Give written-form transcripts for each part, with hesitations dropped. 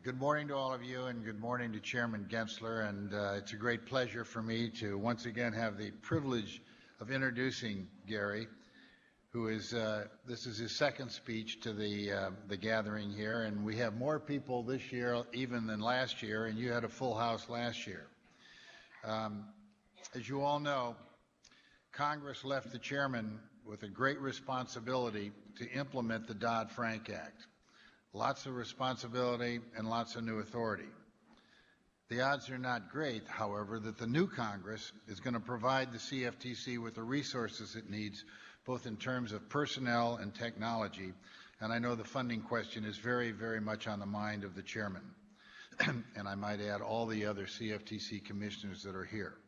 Good morning to all of you, and good morning to Chairman Gensler. And it's a great pleasure for me to once again have the privilege of introducing Gary, who is this is his second speech to the gathering here, and we have more people this year even than last year, and you had a full house last year. As you all know, Congress left the chairman with a great responsibility to implement the Dodd-Frank Act. Lots of responsibility and lots of new authority. The odds are not great, however, that the new Congress is going to provide the CFTC with the resources it needs, both in terms of personnel and technology. And I know the funding question is very, very much on the mind of the chairman. And I might add all the other CFTC commissioners that are here.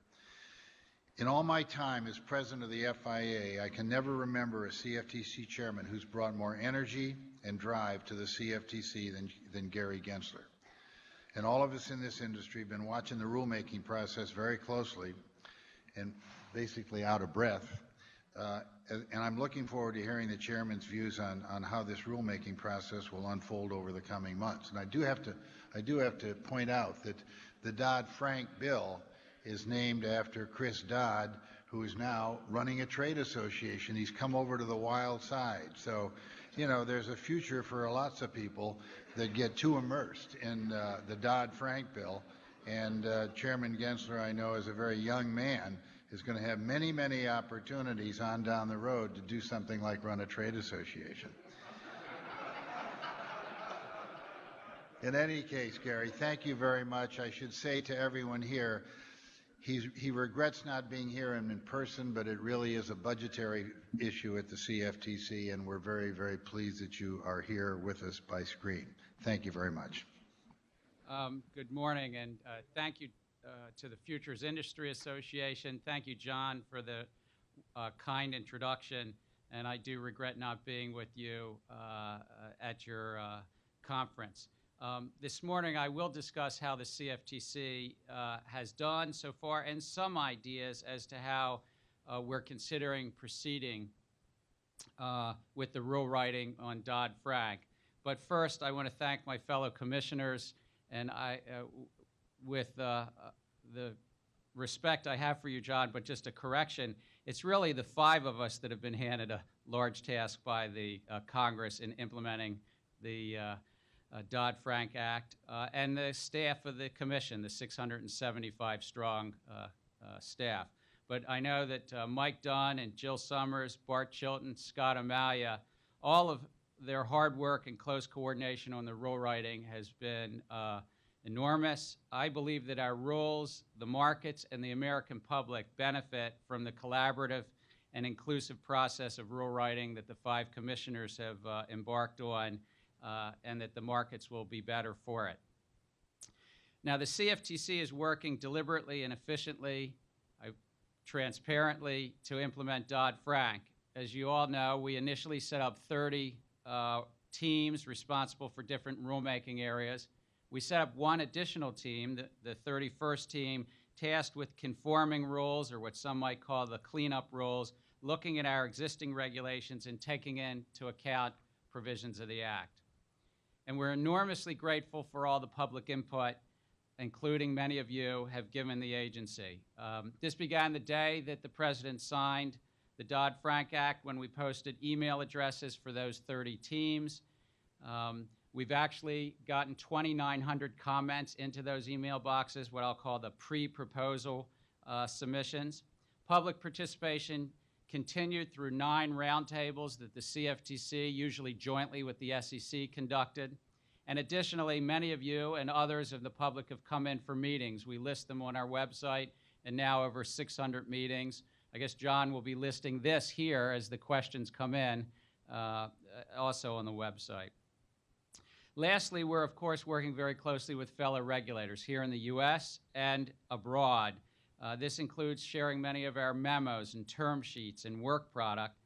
In all my time as president of the FIA, I can never remember a CFTC chairman who's brought more energy and drive to the CFTC than Gary Gensler. And all of us in this industry have been watching the rulemaking process very closely and basically out of breath. And I'm looking forward to hearing the chairman's views on how this rulemaking process will unfold over the coming months. And I do have to point out that the Dodd-Frank bill is named after Chris Dodd, who is now running a trade association. He's come over to the wild side. So, you know, there's a future for lots of people that get too immersed in the Dodd-Frank bill. And Chairman Gensler, I know, as a very young man, is going to have many, many opportunities on down the road to do something like run a trade association. In any case, Gary, thank you very much. I should say to everyone here, he regrets not being here in person, but it really is a budgetary issue at the CFTC, and we're very, very pleased that you are here with us by screen. Thank you very much. Good morning, and thank you to the Futures Industry Association. Thank you, John, for the kind introduction, and I do regret not being with you at your conference. This morning, I will discuss how the CFTC has done so far and some ideas as to how we're considering proceeding with the rule writing on Dodd-Frank. But first, I want to thank my fellow commissioners, and with the respect I have for you, John, but just a correction, it's really the five of us that have been handed a large task by the Congress in implementing the Dodd-Frank Act, and the staff of the Commission, the 675-strong staff. But I know that Mike Dunn and Jill Summers, Bart Chilton, Scott Amalia, all of their hard work and close coordination on the rule writing has been enormous. I believe that our rules, the markets, and the American public benefit from the collaborative and inclusive process of rule writing that the five commissioners have embarked on, and that the markets will be better for it. Now, the CFTC is working deliberately and efficiently, transparently, to implement Dodd-Frank. As you all know, we initially set up 30 teams responsible for different rulemaking areas. We set up one additional team, the 31st team, tasked with conforming rules, or what some might call the cleanup rules, looking at our existing regulations and taking into account provisions of the Act. And we're enormously grateful for all the public input, including many of you have given the agency. This began the day that the President signed the Dodd-Frank Act, when we posted email addresses for those 30 teams. We've actually gotten 2,900 comments into those email boxes, what I'll call the pre-proposal submissions. Public participation continued through 9 roundtables that the CFTC, usually jointly with the SEC, conducted. And additionally, many of you and others of the public have come in for meetings. We list them on our website, and now over 600 meetings. I guess John will be listing this here as the questions come in, also on the website. Lastly, we're, of course, working very closely with fellow regulators here in the U.S. and abroad. This includes sharing many of our memos and term sheets and work product.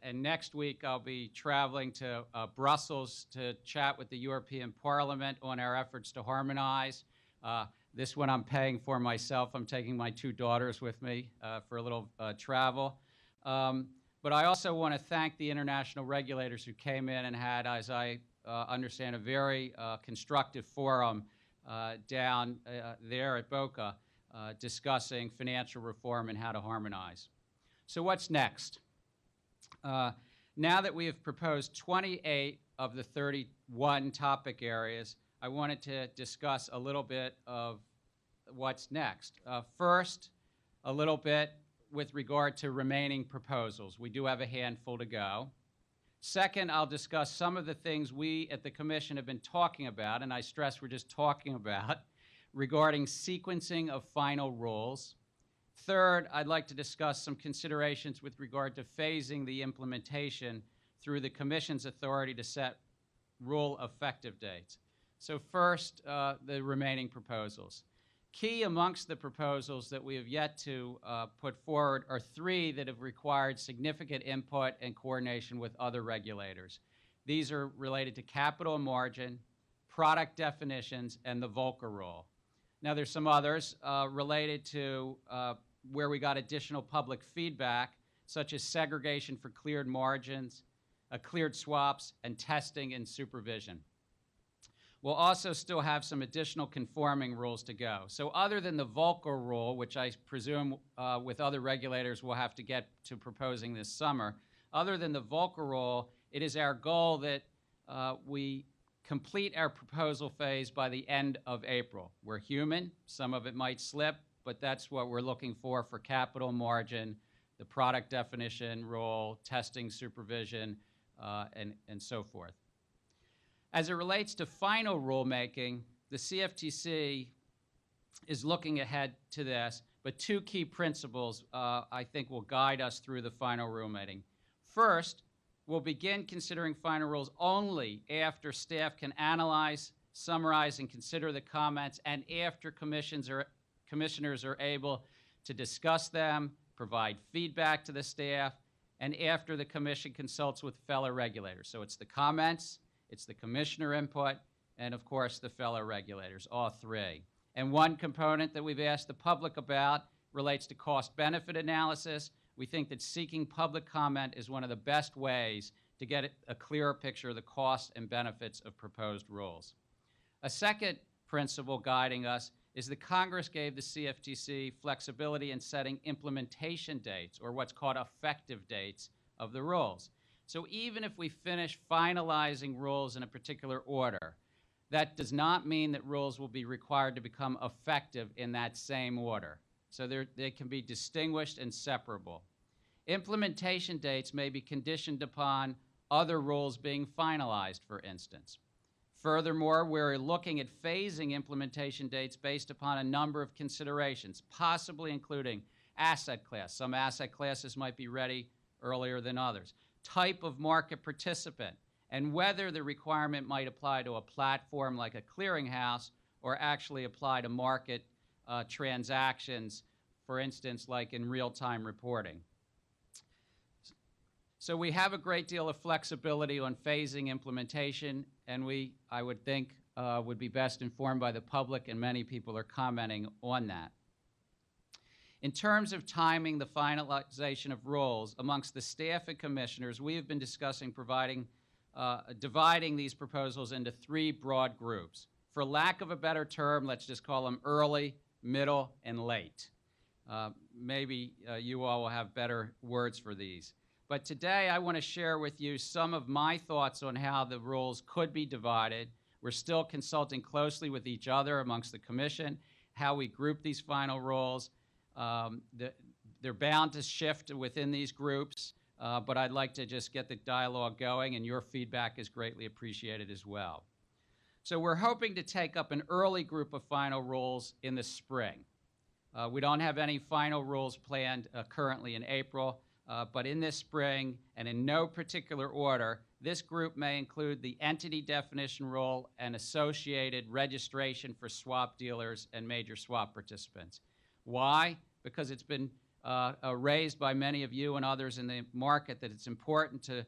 And next week, I'll be traveling to Brussels to chat with the European Parliament on our efforts to harmonize. This one I'm paying for myself. I'm taking my 2 daughters with me for a little travel. But I also want to thank the international regulators who came in and had, as I understand, a very constructive forum down there at Boca discussing financial reform and how to harmonize. So what's next? Now that we have proposed 28 of the 31 topic areas, I wanted to discuss a little bit of what's next. First, a little bit with regard to remaining proposals. We do have a handful to go. Second, I'll discuss some of the things we at the Commission have been talking about, and I stress we're just talking about, regarding sequencing of final rules. Third, I'd like to discuss some considerations with regard to phasing the implementation through the Commission's authority to set rule effective dates. So first, the remaining proposals. Key amongst the proposals that we have yet to put forward are three that have required significant input and coordination with other regulators. These are related to capital margin, product definitions, and the Volcker rule. Now, there's some others related to where we got additional public feedback, such as segregation for cleared margins, cleared swaps, and testing and supervision. We'll also still have some additional conforming rules to go. So other than the Volcker rule, which I presume with other regulators we'll have to get to proposing this summer, other than the Volcker rule, it is our goal that we complete our proposal phase by the end of April. We're human. Some of it might slip, but that's what we're looking for capital margin, the product definition rule, testing, supervision, and so forth. As it relates to final rulemaking, the CFTC is looking ahead to this, but two key principles I think will guide us through the final rulemaking. First, we'll begin considering final rules only after staff can analyze, summarize, and consider the comments, and after commissioners are able to discuss them, provide feedback to the staff, and after the Commission consults with fellow regulators. So it's the comments, it's the commissioner input, and of course the fellow regulators, all three. And one component that we've asked the public about relates to cost-benefit analysis. We think that seeking public comment is one of the best ways to get a clearer picture of the costs and benefits of proposed rules. A second principle guiding us is that Congress gave the CFTC flexibility in setting implementation dates, or what's called effective dates, of the rules. So even if we finish finalizing rules in a particular order, that does not mean that rules will be required to become effective in that same order. So they can be distinguished and separable. Implementation dates may be conditioned upon other rules being finalized, for instance. Furthermore, we're looking at phasing implementation dates based upon a number of considerations, possibly including asset class. Some asset classes might be ready earlier than others. Type of market participant, and whether the requirement might apply to a platform like a clearinghouse or actually apply to market transactions, for instance, like in real-time reporting. So we have a great deal of flexibility on phasing implementation, and I would think, would be best informed by the public, and many people are commenting on that. In terms of timing the finalization of rules amongst the staff and commissioners, we have been discussing dividing these proposals into three broad groups. For lack of a better term, let's just call them early, middle, and late. Maybe you all will have better words for these. But today I want to share with you some of my thoughts on how the rules could be divided. We're still consulting closely with each other amongst the Commission, how we group these final rules. They're bound to shift within these groups, but I'd like to just get the dialogue going, and your feedback is greatly appreciated as well. So we're hoping to take up an early group of final rules in the spring. We don't have any final rules planned currently in April, but in this spring, and in no particular order, this group may include the entity definition rule and associated registration for swap dealers and major swap participants. Why? Because it's been raised by many of you and others in the market that it's important to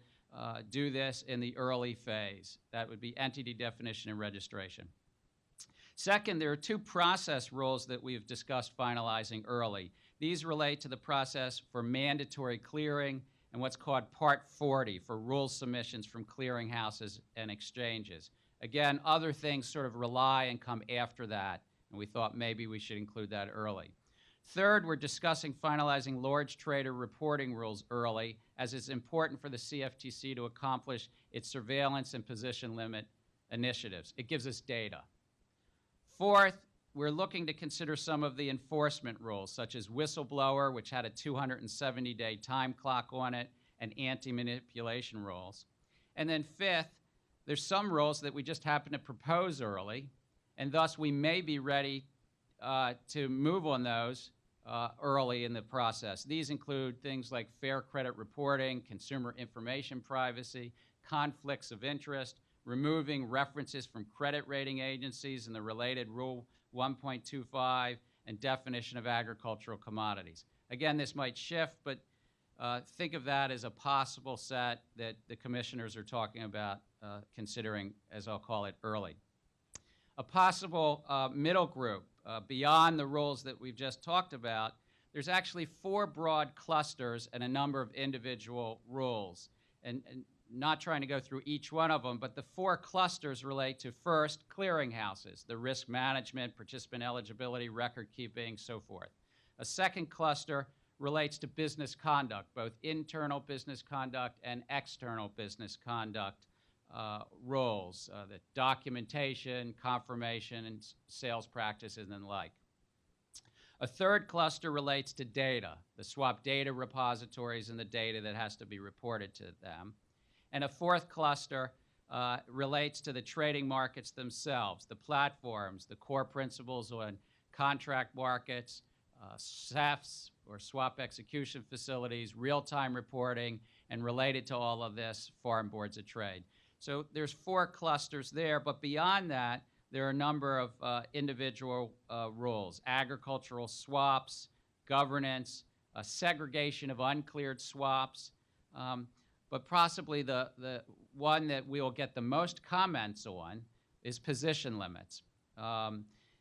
do this in the early phase. That would be entity definition and registration. Second, there are two process rules that we've discussed finalizing early. These relate to the process for mandatory clearing and what's called Part 40 for rule submissions from clearinghouses and exchanges. Again, other things sort of rely and come after that, and we thought maybe we should include that early. Third, we're discussing finalizing large trader reporting rules early, as it's important for the CFTC to accomplish its surveillance and position limit initiatives. It gives us data. Fourth, we're looking to consider some of the enforcement rules, such as whistleblower, which had a 270-day time clock on it, and anti-manipulation rules. And then fifth, there's some rules that we just happen to propose early, and thus we may be ready to move on those early in the process. These include things like fair credit reporting, consumer information privacy, conflicts of interest, removing references from credit rating agencies and the related Rule 1.25, and definition of agricultural commodities. Again, this might shift, but think of that as a possible set that the commissioners are talking about considering, as I'll call it, early. A possible middle group, beyond the rules that we've just talked about, there's actually 4 broad clusters and a number of individual rules. And not trying to go through each one of them, but the 4 clusters relate to, first, clearinghouses, the risk management, participant eligibility, record keeping, so forth. A second cluster relates to business conduct, both internal business conduct and external business conduct rules, the documentation, confirmation, and sales practices and the like. A third cluster relates to data, the swap data repositories and the data that has to be reported to them. And a fourth cluster relates to the trading markets themselves, the platforms, the core principles on contract markets, SEFs, or swap execution facilities, real-time reporting, and related to all of this, foreign boards of trade. So there's 4 clusters there, but beyond that, there are a number of individual rules: agricultural swaps, governance, segregation of uncleared swaps, but possibly the one that we will get the most comments on is position limits.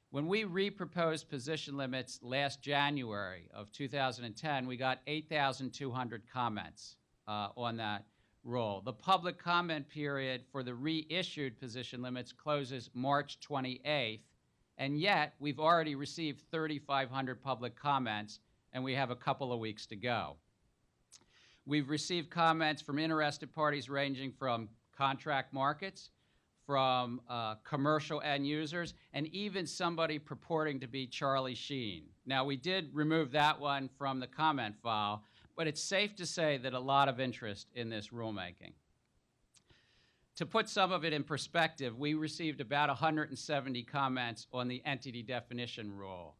When we re-proposed position limits last January of 2010, we got 8,200 comments on that rule. The public comment period for the reissued position limits closes March 28th, and yet we've already received 3,500 public comments, and we have a couple of weeks to go. We've received comments from interested parties ranging from contract markets, from commercial end users, and even somebody purporting to be Charlie Sheen. Now, we did remove that one from the comment file, but it's safe to say that a lot of interest in this rulemaking. To put some of it in perspective, we received about 170 comments on the entity definition rule.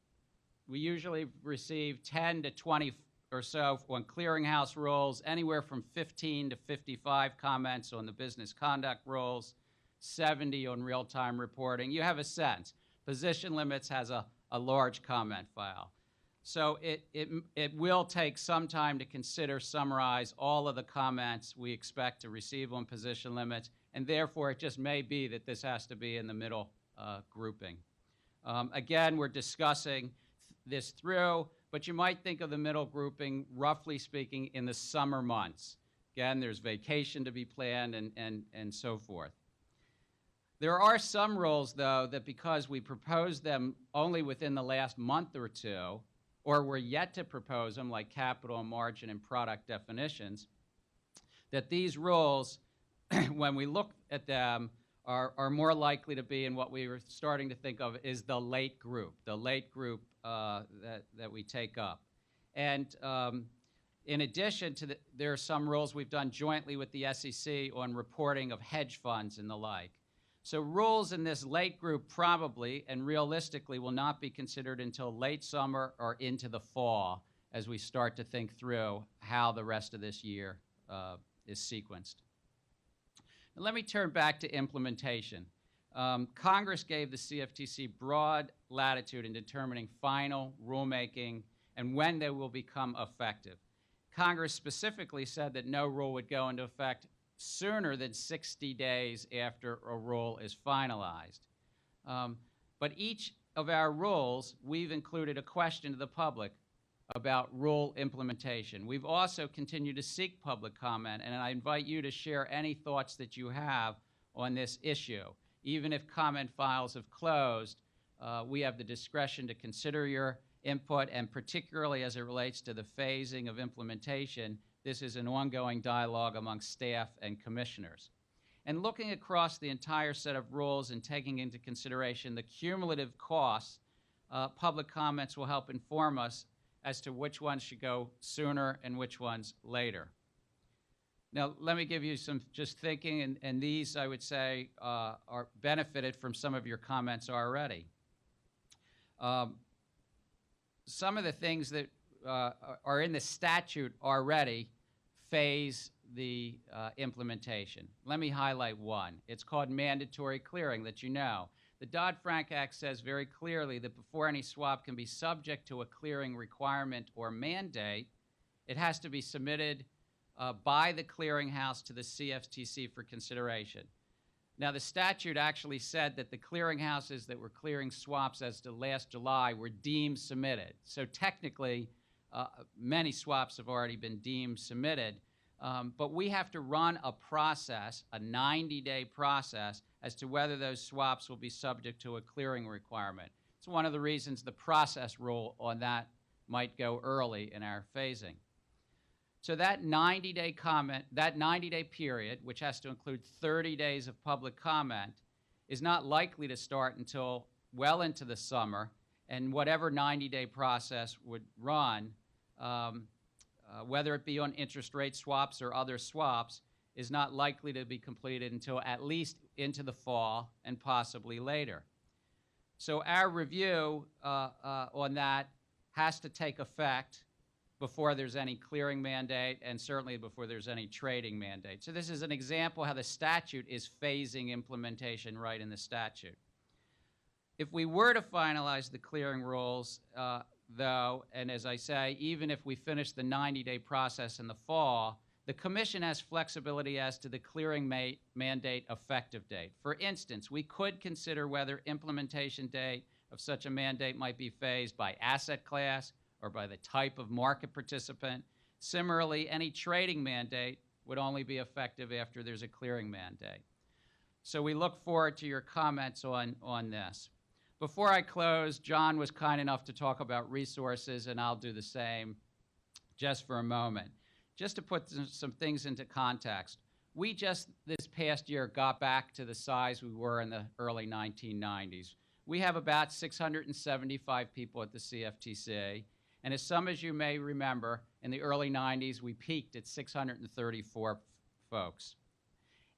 We usually receive 10 to 20 or so on clearinghouse rules, anywhere from 15 to 55 comments on the business conduct rules, 70 on real-time reporting. You have a sense. Position limits has a large comment file. So it will take some time to consider, summarize all of the comments we expect to receive on position limits, and therefore it just may be that this has to be in the middle grouping. Again, we're discussing this through, but you might think of the middle grouping, roughly speaking, in the summer months. Again, there's vacation to be planned and so forth. There are some rules, though, that because we proposed them only within the last month or two, or we're yet to propose them, like capital, margin, and product definitions, that these rules, when we look at them, are more likely to be in what we were starting to think of as the late group that we take up. And in addition to there are some rules we've done jointly with the SEC on reporting of hedge funds and the like. So rules in this late group probably and realistically will not be considered until late summer or into the fall as we start to think through how the rest of this year is sequenced. Now, let me turn back to implementation. Congress gave the CFTC broad latitude in determining final rulemaking and when they will become effective. Congress specifically said that no rule would go into effect sooner than 60 days after a rule is finalized. But each of our rules, we've included a question to the public about rule implementation. We've also continued to seek public comment, and I invite you to share any thoughts that you have on this issue. Even if comment files have closed, we have the discretion to consider your input, and particularly as it relates to the phasing of implementation, this is an ongoing dialogue among staff and commissioners. And looking across the entire set of rules and taking into consideration the cumulative costs, public comments will help inform us as to which ones should go sooner and which ones later. Now, let me give you some just thinking, and these, I would say, are benefited from some of your comments already. Some of the things that are in the statute already phase the implementation. Let me highlight one. It's called mandatory clearing, that you know. The Dodd-Frank Act says very clearly that before any swap can be subject to a clearing requirement or mandate, it has to be submitted by the clearinghouse to the CFTC for consideration. Now, the statute actually said that the clearinghouses that were clearing swaps as to last July were deemed submitted. So technically, many swaps have already been deemed submitted, but we have to run a process, a 90-day process, as to whether those swaps will be subject to a clearing requirement. It's one of the reasons the process rule on that might go early in our phasing. So that 90-day period, which has to include 30 days of public comment, is not likely to start until well into the summer, and whatever 90-day process would run, whether it be on interest rate swaps or other swaps, is not likely to be completed until at least into the fall and possibly later. So our review on that has to take effect before there's any clearing mandate, and certainly before there's any trading mandate. So this is an example how the statute is phasing implementation right in the statute. If we were to finalize the clearing rules, though, and as I say, even if we finish the 90-day process in the fall, the Commission has flexibility as to the clearing mandate effective date. For instance, we could consider whether implementation date of such a mandate might be phased by asset class or by the type of market participant. Similarly, any trading mandate would only be effective after there's a clearing mandate. So we look forward to your comments on this. Before I close, John was kind enough to talk about resources, and I'll do the same just for a moment. Just to put some things into context, we just this past year got back to the size we were in the early 1990s. We have about 675 people at the CFTC, and as some as you may remember, in the early 90s, we peaked at 634 folks.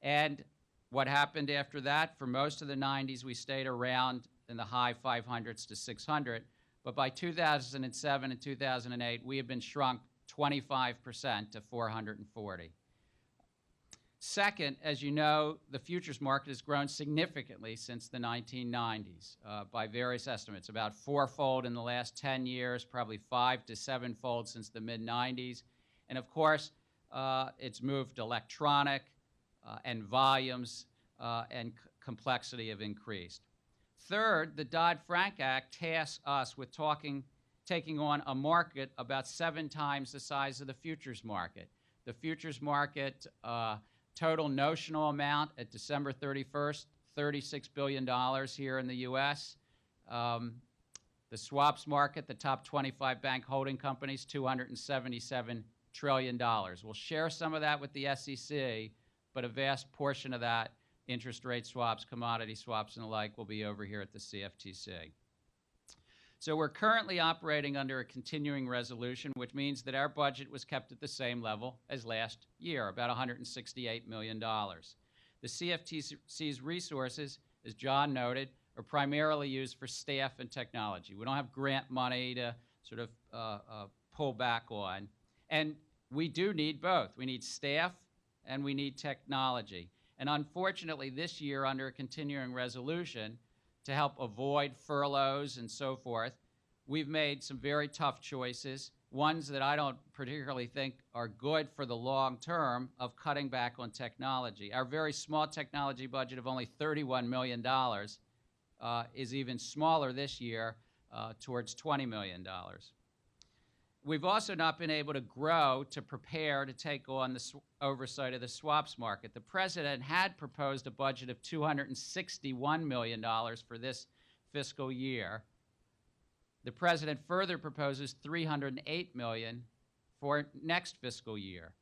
And what happened after that? For most of the 90s, we stayed around in the high 500s to 600, but by 2007 and 2008, we have been shrunk 25% to 440. Second, as you know, the futures market has grown significantly since the 1990s by various estimates, about fourfold in the last 10 years, probably 5 to 7-fold since the mid-90s. And of course, it's moved electronic and volumes and complexity have increased. Third, the Dodd-Frank Act tasks us with taking on a market about 7 times the size of the futures market. The futures market total notional amount at December 31st, $36 billion here in the U.S. The swaps market, the top 25 bank holding companies, $277 trillion. We'll share some of that with the SEC, but a vast portion of that, interest rate swaps, commodity swaps, and the like, will be over here at the CFTC. So we're currently operating under a continuing resolution, which means that our budget was kept at the same level as last year, about $168 million. The CFTC's resources, as John noted, are primarily used for staff and technology. We don't have grant money to sort of pull back on. And we do need both. We need staff and we need technology. And unfortunately, this year, under a continuing resolution, to help avoid furloughs and so forth, we've made some very tough choices, ones that I don't particularly think are good for the long term of cutting back on technology. Our very small technology budget of only $31 million is even smaller this year, towards $20 million. We've also not been able to grow to prepare to take on the oversight of the swaps market. The president had proposed a budget of $261 million for this fiscal year. The president further proposes $308 million for next fiscal year,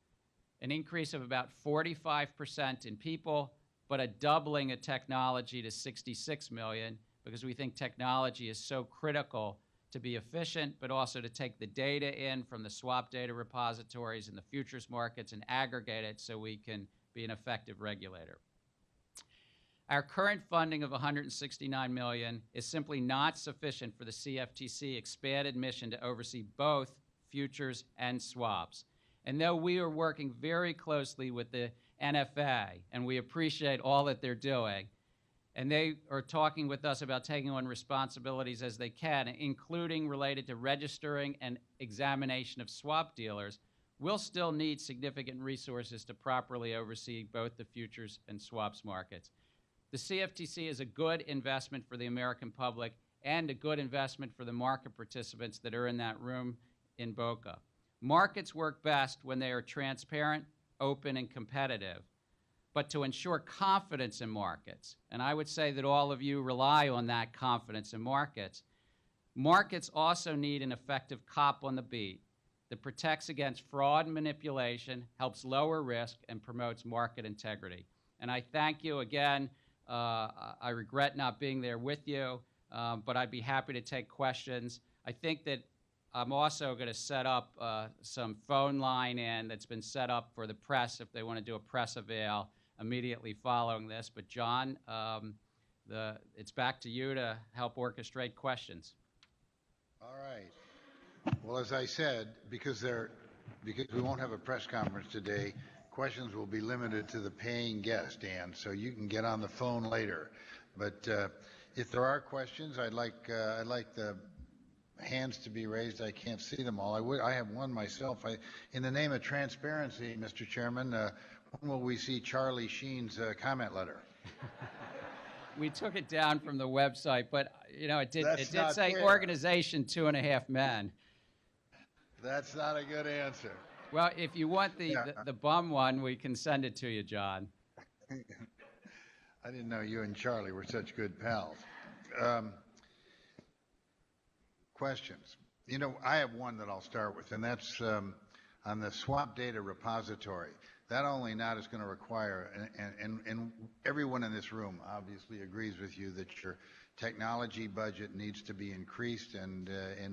an increase of about 45% in people, but a doubling of technology to $66 million, because we think technology is so critical to be efficient, but also to take the data in from the swap data repositories and the futures markets and aggregate it so we can be an effective regulator. Our current funding of $169 million is simply not sufficient for the CFTC expanded mission to oversee both futures and swaps. And though we are working very closely with the NFA, and we appreciate all that they're doing, and they are talking with us about taking on responsibilities as they can, including related to registering and examination of swap dealers, we'll still need significant resources to properly oversee both the futures and swaps markets. The CFTC is a good investment for the American public and a good investment for the market participants that are in that room in Boca. Markets work best when they are transparent, open, and competitive. But to ensure confidence in markets, and I would say that all of you rely on that confidence in markets, markets also need an effective cop on the beat that protects against fraud and manipulation, helps lower risk, and promotes market integrity. And I thank you again. I regret not being there with you, but I'd be happy to take questions. I think that I'm also going to set up some phone line in that's been set up for the press if they want to do a press avail immediately following this. But John, it's back to you to help orchestrate questions. All right. Well, as I said, because we won't have a press conference today, questions will be limited to the paying guest, Dan, so you can get on the phone later. But if there are questions, I'd like the hands to be raised. I can't see them all. I have one myself. In the name of transparency, Mr. Chairman, when will we see Charlie Sheen's comment letter? We took it down from the website, but you know, it did say fair. Organization 2.5 Men. That's not a good answer. Well, if you want the bum one, we can send it to you, John. I didn't know you and Charlie were such good pals. Questions? You know, I have one that I'll start with, and that's on the swap data repository. That only not is going to require, and everyone in this room obviously agrees with you that your technology budget needs to be increased, and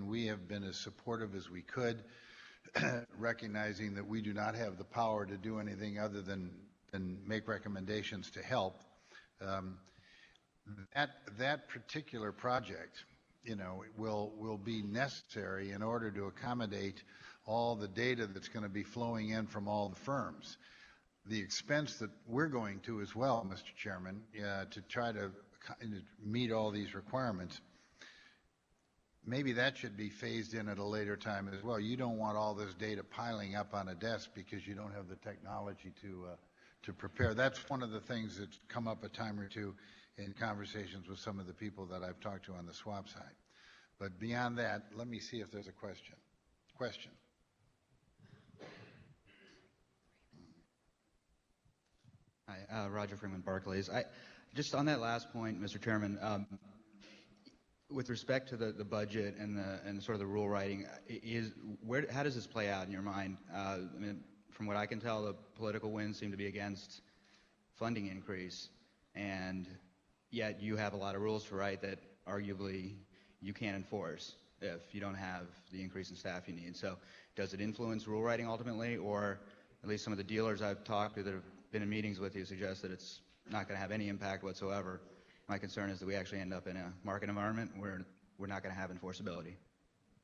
we have been as supportive as we could, recognizing that we do not have the power to do anything other than make recommendations to help. That particular project, you know, will be necessary in order to accommodate all the data that's going to be flowing in from all the firms. The expense that we're going to as well, Mr. Chairman, to try to meet all these requirements, maybe that should be phased in at a later time as well. You don't want all this data piling up on a desk because you don't have the technology to prepare. That's one of the things that's come up a time or two in conversations with some of the people that I've talked to on the swap side. But beyond that, let me see if there's a question. Question. Hi, Roger Freeman, Barclays. Just on that last point, Mr. Chairman, with respect to the budget and sort of the rule writing, how does this play out in your mind? I mean, from what I can tell, the political winds seem to be against funding increase, and yet you have a lot of rules to write that arguably you can't enforce if you don't have the increase in staff you need. So does it influence rule writing ultimately, or at least some of the dealers I've talked to that have been in meetings with you suggest that it's not going to have any impact whatsoever? My concern is that we actually end up in a market environment where we're not going to have enforceability.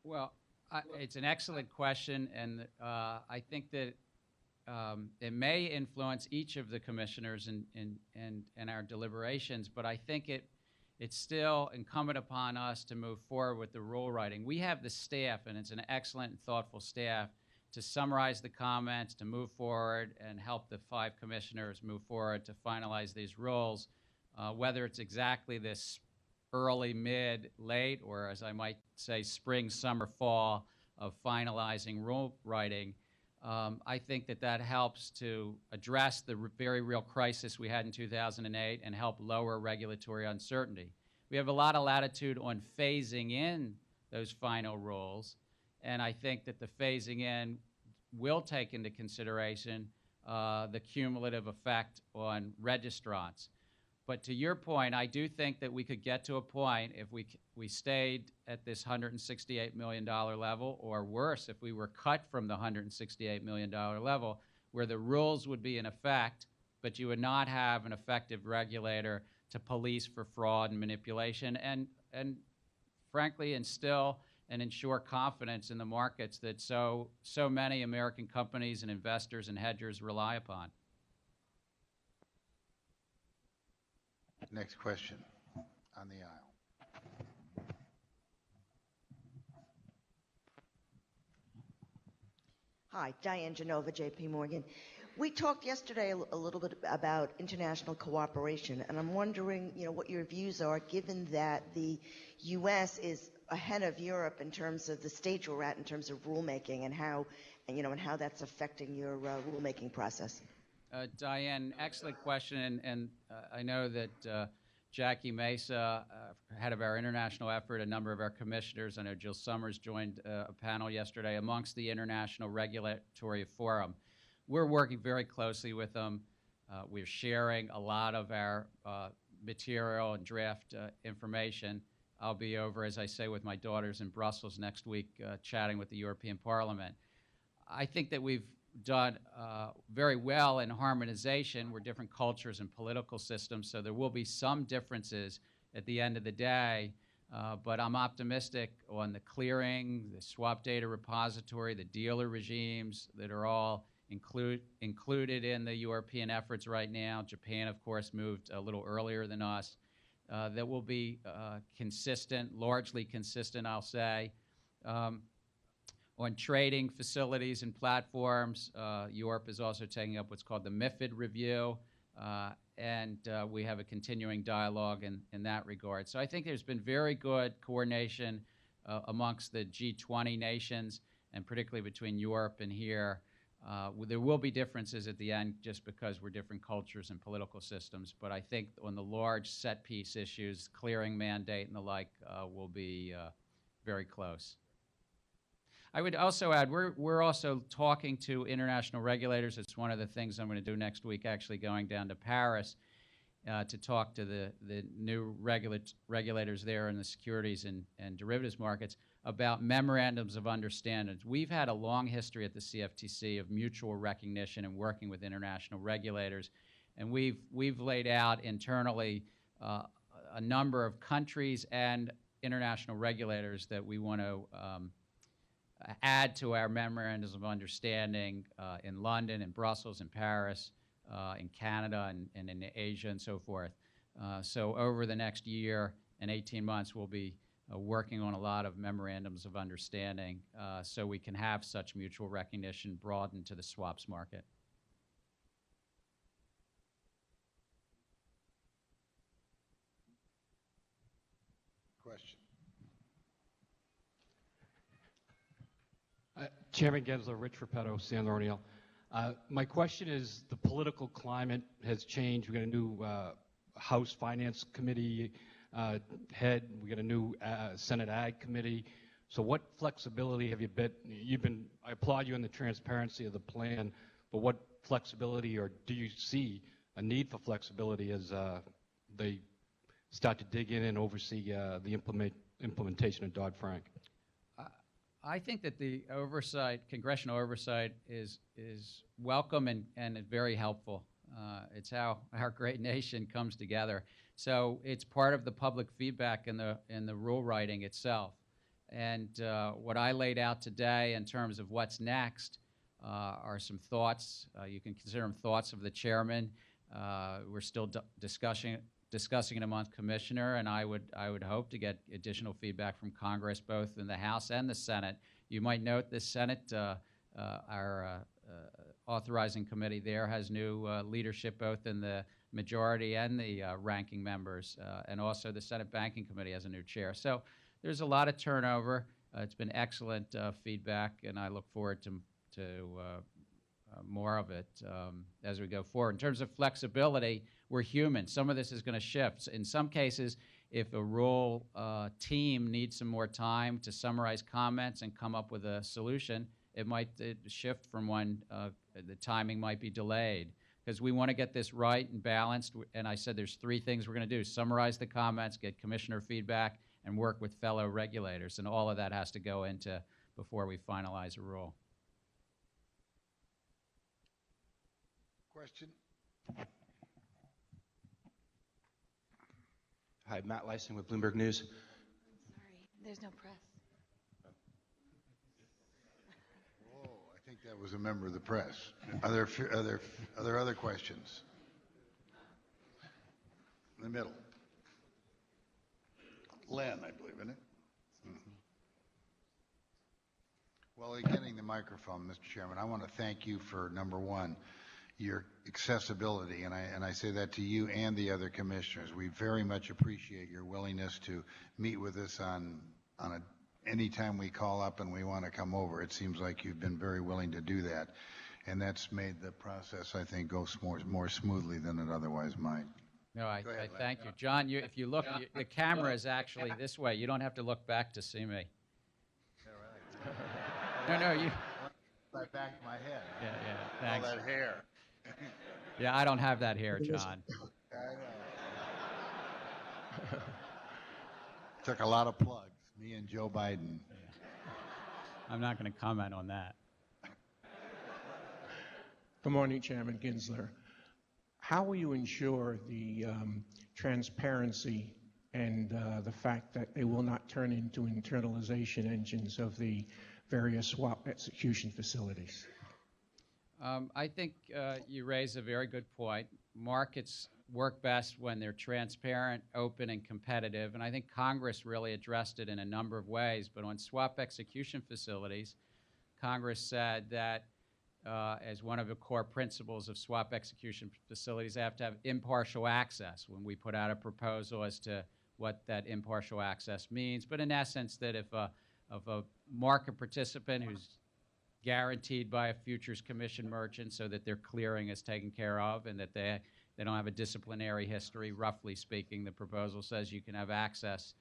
Well, it's an excellent question, and I think that it may influence each of the commissioners in our deliberations, but I think it's still incumbent upon us to move forward with the rule writing. We have the staff, and it's an excellent and thoughtful staff, to summarize the comments, to move forward and help the 5 commissioners move forward to finalize these rules, whether it's exactly this early, mid, late, or as I might say, spring, summer, fall. of finalizing rule writing, I think that that helps to address the very real crisis we had in 2008 and help lower regulatory uncertainty. We have a lot of latitude on phasing in those final rules, and I think that the phasing in will take into consideration the cumulative effect on registrants. But to your point, I do think that we could get to a point if we stayed at this $168 million level, or worse, if we were cut from the $168 million level, where the rules would be in effect, but you would not have an effective regulator to police for fraud and manipulation, and frankly instill and ensure confidence in the markets that so many American companies and investors and hedgers rely upon. Next question on the aisle. Hi, Diane Genova, J.P. Morgan. We talked yesterday a little bit about international cooperation, and I'm wondering, what your views are, given that the U.S. is ahead of Europe in terms of the stage we're at in terms of rulemaking, and how that's affecting your rulemaking process. Diane, excellent question, and I know that Jackie Mesa, head of our international effort, a number of our commissioners, I know Jill Summers joined a panel yesterday amongst the International Regulatory Forum. We're working very closely with them. We're sharing a lot of our material and draft information. I'll be over, as I say, with my daughters in Brussels next week, chatting with the European Parliament. I think that we've done very well in harmonization. We're different cultures and political systems, so there will be some differences at the end of the day, but I'm optimistic on the clearing, the swap data repository, the dealer regimes that are all included in the European efforts right now. Japan, of course, moved a little earlier than us. That will be consistent, largely consistent, I'll say. On trading facilities and platforms, Europe is also taking up what's called the MiFID review, and we have a continuing dialogue in that regard. So I think there's been very good coordination amongst the G20 nations, and particularly between Europe and here. There will be differences at the end just because we're different cultures and political systems, but I think on the large set piece issues, clearing mandate and the like, will be very close. I would also add, we're also talking to international regulators. It's one of the things I'm going to do next week, actually going down to Paris to talk to the new regulators there in the securities and derivatives markets about memorandums of understanding. We've had a long history at the CFTC of mutual recognition and working with international regulators, and we've laid out internally a number of countries and international regulators that we want to add to our memorandums of understanding in London, in Brussels, in Paris, in Canada, and in Asia, and so forth. So over the next year and 18 months, we'll be working on a lot of memorandums of understanding so we can have such mutual recognition broadened to the swaps market. Question. Chairman Gensler, Rich Repetto, San O'Neill. My question is, the political climate has changed. We got a new House Finance Committee head. We got a new Senate Ag Committee. So what flexibility have you been? I applaud you on the transparency of the plan, but what flexibility, or do you see a need for flexibility as they start to dig in and oversee the implementation of Dodd-Frank? I think that the oversight, congressional oversight, is welcome and very helpful. It's how our great nation comes together. So it's part of the public feedback in the rule writing itself. And what I laid out today in terms of what's next are some thoughts. You can consider them thoughts of the chairman. We're still discussing it among commissioner, and I would hope to get additional feedback from Congress, both in the House and the Senate. You might note the Senate, our authorizing committee there has new leadership both in the majority and the ranking members, and also the Senate Banking Committee has a new chair. So there's a lot of turnover. It's been excellent feedback, and I look forward to more of it as we go forward. In terms of flexibility, we're human. Some of this is going to shift. In some cases, if a rule team needs some more time to summarize comments and come up with a solution, it might shift from when the timing might be delayed, because we want to get this right and balanced. And I said there's 3 things we're going to do: summarize the comments, get commissioner feedback, and work with fellow regulators. And all of that has to go into before we finalize a rule. Question? Hi, Matt Lysing with Bloomberg News. Sorry, there's no press. Whoa, I think that was a member of the press. Are there other questions? In the middle. Len, I believe, isn't it? While you're getting the microphone, Mr. Chairman, I want to thank you for, number one, your accessibility, and I say that to you and the other commissioners. We very much appreciate your willingness to meet with us any time we call up and we want to come over. It seems like you've been very willing to do that, and that's made the process, I think, go more smoothly than it otherwise might. No, I thank you. John, if you look, the camera is actually this way. You don't have to look back to see me. No, you. I backed my head. Yeah, thanks. All that hair. Yeah, I don't have that hair, John. I know. Took a lot of plugs, me and Joe Biden. I'm not going to comment on that. Good morning, Chairman Gensler. How will you ensure the transparency and the fact that they will not turn into internalization engines of the various swap execution facilities? I think you raise a very good point. Markets work best when they're transparent, open, and competitive, and I think Congress really addressed it in a number of ways. But on swap execution facilities, Congress said that as one of the core principles of swap execution facilities, they have to have impartial access when we put out a proposal as to what that impartial access means. But in essence, that if a market participant who's guaranteed by a futures commission merchant so that their clearing is taken care of and that they don't have a disciplinary history, roughly speaking, the proposal says you can have access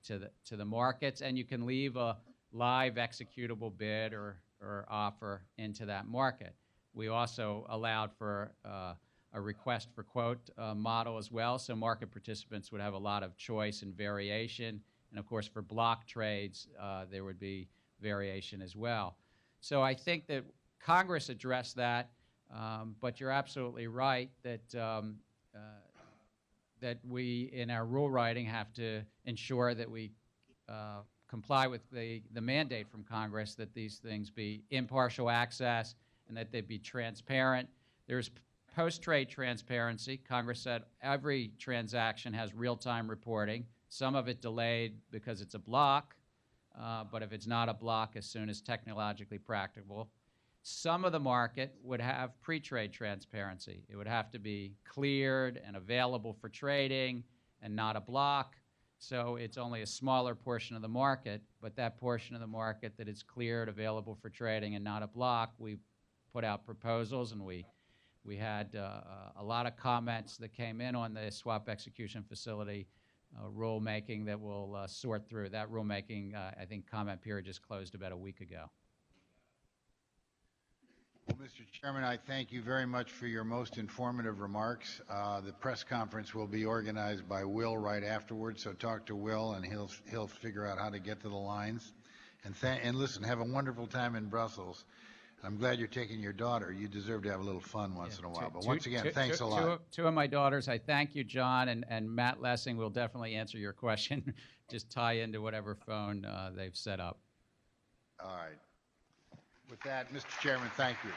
to the markets, and you can leave a live executable bid or offer into that market. We also allowed for a request for quote model as well, so market participants would have a lot of choice and variation. And of course, for block trades, there would be variation as well. So I think that Congress addressed that, but you're absolutely right that that we, in our rule writing, have to ensure that we comply with the mandate from Congress that these things be impartial access and that they be transparent. There's post-trade transparency. Congress said every transaction has real-time reporting, some of it delayed because it's a block, but if it's not a block, as soon as technologically practicable. Some of the market would have pre-trade transparency. It would have to be cleared and available for trading and not a block. So it's only a smaller portion of the market, but that portion of the market that is cleared, available for trading, and not a block, we put out proposals, and we had a lot of comments that came in on the swap execution facility rulemaking that we'll sort through. That rulemaking, I think, comment period just closed about a week ago. Well, Mr. Chairman, I thank you very much for your most informative remarks. The press conference will be organized by Will right afterwards, so talk to Will, and he'll figure out how to get to the lines. And listen, have a wonderful time in Brussels. I'm glad you're taking your daughter. You deserve to have a little fun once in a while. But once again, thanks a lot. Two of my daughters, I thank you, John, and Matt Lessing will definitely answer your question. Just tie into whatever phone they've set up. All right. With that, Mr. Chairman, thank you.